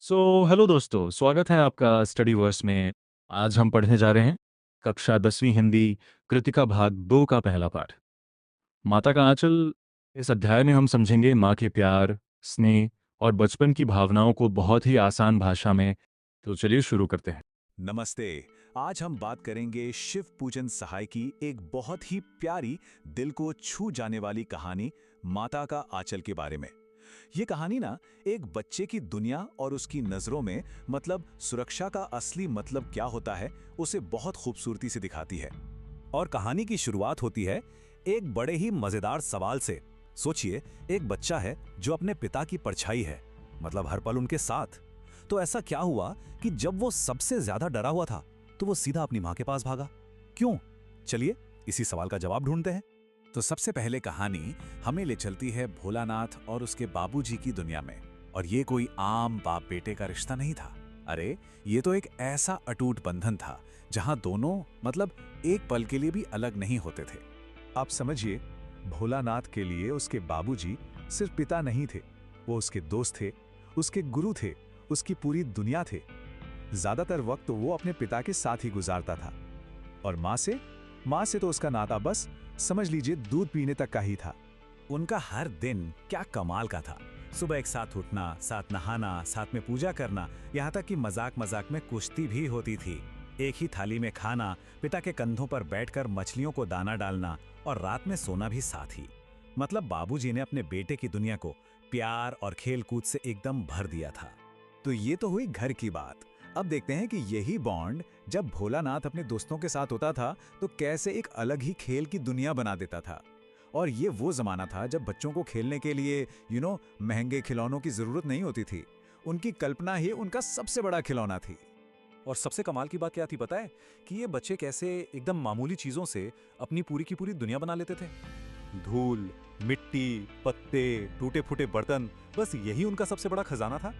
Hello दोस्तों, स्वागत है आपका स्टडी वर्स में। आज हम पढ़ने जा रहे हैं कक्षा 10वीं हिंदी कृतिका भाग 2 का पहला पाठ, माता का आंचल। इस अध्याय में हम समझेंगे माँ के प्यार, स्नेह और बचपन की भावनाओं को बहुत ही आसान भाषा में। तो चलिए शुरू करते हैं। नमस्ते। आज हम बात करेंगे शिव पूजन सहाय की एक बहुत ही प्यारी, दिल को छू जाने वाली कहानी माता का आंचल के बारे में। ये कहानी ना एक बच्चे की दुनिया और उसकी नजरों में मतलब सुरक्षा का असली मतलब क्या होता है उसे बहुत खूबसूरती से दिखाती है। और कहानी की शुरुआत होती है एक बड़े ही मजेदार सवाल से। सोचिए, एक बच्चा है जो अपने पिता की परछाई है, मतलब हर पल उनके साथ। तो ऐसा क्या हुआ कि जब वो सबसे ज्यादा डरा हुआ था तो वो सीधा अपनी मां के पास भागा? क्यों? चलिए इसी सवाल का जवाब ढूंढते हैं। तो सबसे पहले कहानी हमें ले चलती है भोलानाथ और उसके बाबूजी की दुनिया में। और ये कोई आम बाप बेटे का रिश्ता नहीं था। अरे, ये तो एक ऐसा अटूट बंधन था जहां दोनों मतलब एक पल के लिए भी अलग नहीं होते थे। आप समझिए, भोलानाथ के लिए उसके बाबूजी सिर्फ पिता नहीं थे, वो उसके दोस्त थे, उसके गुरु थे, उसकी पूरी दुनिया थे। ज्यादातर वक्त वो अपने पिता के साथ ही गुजारता था। और माँ से तो उसका नाता बस समझ लीजिए दूध पीने तक का ही था। उनका हर दिन क्या कमाल का था। सुबह एक साथ उठना, साथ नहाना, साथ में पूजा करना, यहाँ तक कि मजाक मजाक में कुश्ती भी होती थी। एक ही थाली में खाना, पिता के कंधों पर बैठकर मछलियों को दाना डालना और रात में सोना भी साथ ही। मतलब बाबूजी ने अपने बेटे की दुनिया को प्यार और खेल कूद से एकदम भर दिया था। तो ये तो हुई घर की बात। अब देखते हैं कि यही बॉन्ड जब भोलानाथ अपने दोस्तों के साथ होता था तो कैसे एक अलग ही खेल की दुनिया बना देता था। और ये वो जमाना था जब बच्चों को खेलने के लिए महंगे खिलौनों की जरूरत नहीं होती थी। उनकी कल्पना ही उनका सबसे बड़ा खिलौना थी। और सबसे कमाल की बात क्या थी पता है? कि ये बच्चे कैसे एकदम मामूली चीजों से अपनी पूरी की पूरी दुनिया बना लेते थे। धूल, मिट्टी, पत्ते, टूटे फूटे बर्तन, बस यही उनका सबसे बड़ा खजाना था।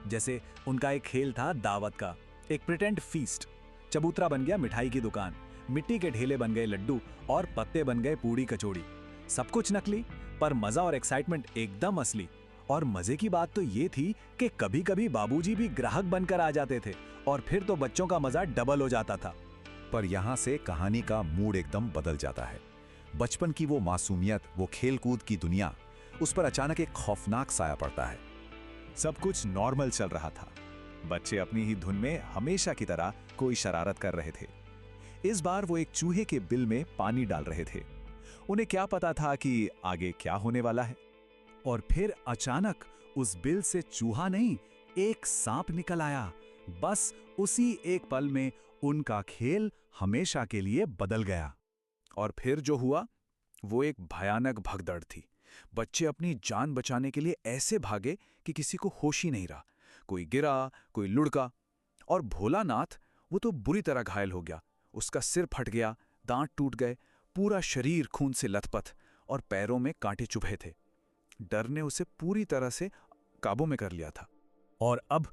जैसे उनका एक खेल था दावत का, एक प्रिटेंड फीस्ट। चबूतरा बन गया मिठाई की दुकान, मिट्टी के ढेले बन गए लड्डू और पत्ते बन गए पूड़ी कचौड़ी। सब कुछ नकली, पर मजा और एक्साइटमेंट एकदम असली। और मजे की बात तो ये थी कि कभी कभी बाबूजी भी ग्राहक बनकर आ जाते थे और फिर तो बच्चों का मजा डबल हो जाता था। पर यहाँ से कहानी का मूड एकदम बदल जाता है। बचपन की वो मासूमियत, वो खेल कूद की दुनिया, उस पर अचानक एक खौफनाक साया पड़ता है। सब कुछ नॉर्मल चल रहा था। बच्चे अपनी ही धुन में हमेशा की तरह कोई शरारत कर रहे थे। इस बार वो एक चूहे के बिल में पानी डाल रहे थे। उन्हें क्या पता था कि आगे क्या होने वाला है। और फिर अचानक उस बिल से चूहा नहीं, एक सांप निकल आया। बस उसी एक पल में उनका खेल हमेशा के लिए बदल गया। और फिर जो हुआ वो एक भयानक भगदड़ थी। बच्चे अपनी जान बचाने के लिए ऐसे भागे कि किसी को होश ही नहीं रहा। कोई गिरा, कोई लुढ़का। और भोलानाथ, वो तो बुरी तरह घायल हो गया। उसका सिर फट गया, दांत टूट गए, पूरा शरीर खून से लथपथ और पैरों में कांटे चुभे थे। डर ने उसे पूरी तरह से काबू में कर लिया था। और अब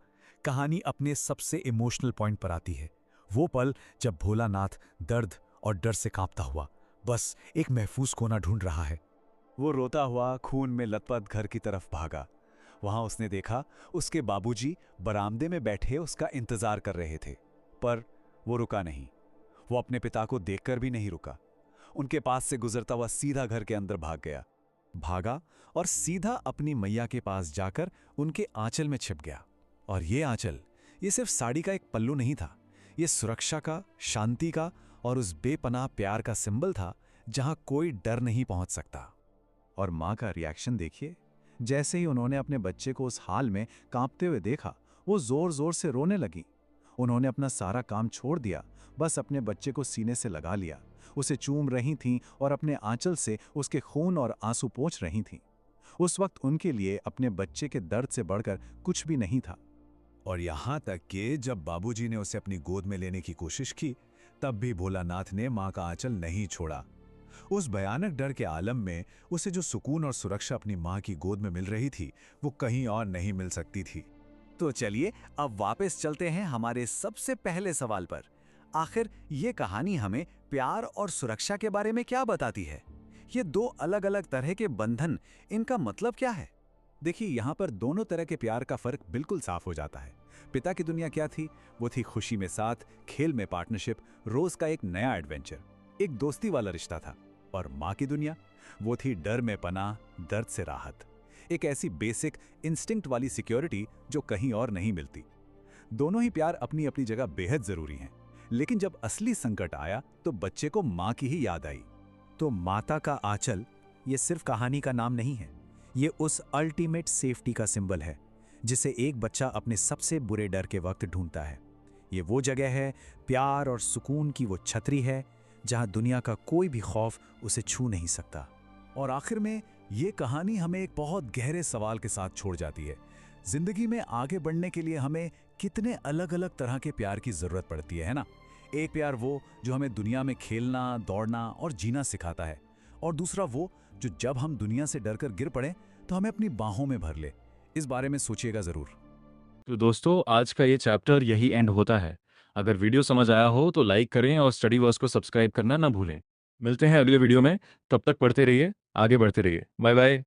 कहानी अपने सबसे इमोशनल पॉइंट पर आती है। वो पल जब भोलानाथ दर्द और डर से कांपता हुआ बस एक महफूज कोना ढूंढ रहा है। वो रोता हुआ खून में लथपथ घर की तरफ भागा। वहां उसने देखा उसके बाबूजी बरामदे में बैठे उसका इंतजार कर रहे थे। पर वो रुका नहीं। वो अपने पिता को देखकर भी नहीं रुका। उनके पास से गुजरता हुआ सीधा घर के अंदर भागा और सीधा अपनी मैया के पास जाकर उनके आंचल में छिप गया। और ये आंचल, ये सिर्फ साड़ी का एक पल्लू नहीं था। ये सुरक्षा का, शांति का और उस बेपनाह प्यार का सिंबल था जहां कोई डर नहीं पहुंच सकता। और मां का रिएक्शन देखिए। जैसे ही उन्होंने अपने बच्चे को उस हाल में कांपते हुए देखा, वो जोर जोर से रोने लगी। उन्होंने अपना सारा काम छोड़ दिया, बस अपने बच्चे को सीने से लगा लिया, उसे चूम रही थीं और अपने आंचल से उसके खून और आंसू पोंछ रही थीं। उस वक्त उनके लिए अपने बच्चे के दर्द से बढ़कर कुछ भी नहीं था। और यहां तक कि जब बाबूजी ने उसे अपनी गोद में लेने की कोशिश की, तब भी भोलानाथ ने मां का आंचल नहीं छोड़ा। उस भयानक डर के आलम में उसे जो सुकून और सुरक्षा अपनी मां की गोद में मिल रही थी, वो कहीं और नहीं मिल सकती थी। तो चलिए अब वापस चलते हैं हमारे सबसे पहले सवाल पर। आखिर ये कहानी हमें प्यार और सुरक्षा के बारे में क्या बताती है? ये दो अलग अलग तरह के बंधन, इनका मतलब क्या है? देखिए, यहाँ पर दोनों तरह के प्यार का फर्क बिल्कुल साफ हो जाता है। पिता की दुनिया क्या थी? वो थी खुशी में साथ, खेल में पार्टनरशिप, रोज का एक नया एडवेंचर, एक दोस्ती वाला रिश्ता था। और माँ की दुनिया, वो थी डर में पनाह, दर्द से राहत, एक ऐसी बेसिक इंस्टिंक्ट वाली सिक्योरिटी जो कहीं और नहीं मिलती। दोनों ही प्यार अपनी अपनी जगह बेहद जरूरी हैं, लेकिन जब असली संकट आया तो बच्चे को माँ की ही याद आई। तो माता का आंचल ये सिर्फ कहानी का नाम नहीं है, ये उस अल्टीमेट सेफ्टी का सिंबल है जिसे एक बच्चा अपने सबसे बुरे डर के वक्त ढूंढता है। ये वो जगह है, प्यार और सुकून की वो छतरी है जहां दुनिया का कोई भी खौफ उसे छू नहीं सकता। और आखिर में ये कहानी हमें एक बहुत गहरे सवाल के साथ छोड़ जाती है। जिंदगी में आगे बढ़ने के लिए हमें कितने अलग अलग तरह के प्यार की जरूरत पड़ती है ना? एक प्यार वो जो हमें दुनिया में खेलना, दौड़ना और जीना सिखाता है, और दूसरा वो जो जब हम दुनिया से डरकर गिर पड़े तो हमें अपनी बाहों में भर ले। इस बारे में सोचिएगा जरूर। तो दोस्तों, आज का ये चैप्टर यही एंड होता है। अगर वीडियो समझ आया हो तो लाइक करें और स्टडी वर्स को सब्सक्राइब करना ना भूलें। मिलते हैं अगले वीडियो में। तब तक पढ़ते रहिए, आगे बढ़ते रहिए। Bye bye.